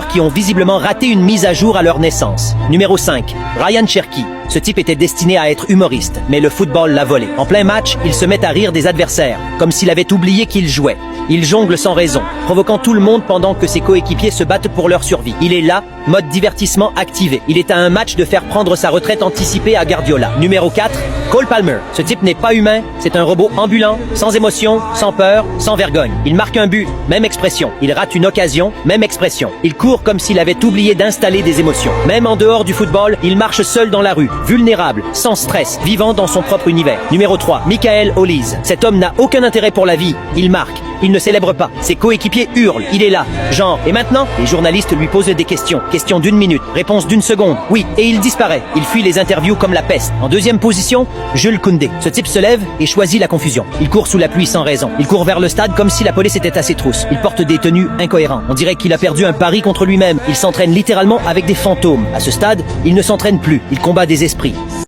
qui ont visiblement raté une mise à jour à leur naissance. Numéro 5, Ryan Cherky. Ce type était destiné à être humoriste, mais le football l'a volé. En plein match, il se met à rire des adversaires, comme s'il avait oublié qu'il jouait. Il jongle sans raison, provoquant tout le monde pendant que ses coéquipiers se battent pour leur survie. Il est là, mode divertissement activé. Il est à un match de faire prendre sa retraite anticipée à Guardiola. Numéro 4, Cole Palmer. Ce type n'est pas humain, c'est un robot ambulant, sans émotion, sans peur, sans vergogne. Il marque un but, même expression. Il rate une occasion, même expression. Il court comme s'il avait oublié d'installer des émotions. Même en dehors du football, il marche seul dans la rue, vulnérable, sans stress, vivant dans son propre univers. Numéro 3, Michael Olise. Cet homme n'a aucun intérêt pour la vie. Il marque. Il ne célèbre pas. Ses coéquipiers hurlent. Il est là. Genre, et maintenant? Les journalistes lui posent des questions. Question d'1 minute. Réponse d'1 seconde. Oui. Et il disparaît. Il fuit les interviews comme la peste. En deuxième position, Jules Koundé. Ce type se lève et choisit la confusion. Il court sous la pluie sans raison. Il court vers le stade comme si la police était à ses trousses. Il porte des tenues incohérentes. On dirait qu'il a perdu un pari contre lui-même. Il s'entraîne littéralement avec des fantômes. À ce stade, il ne s'entraîne plus. Il combat des esprits.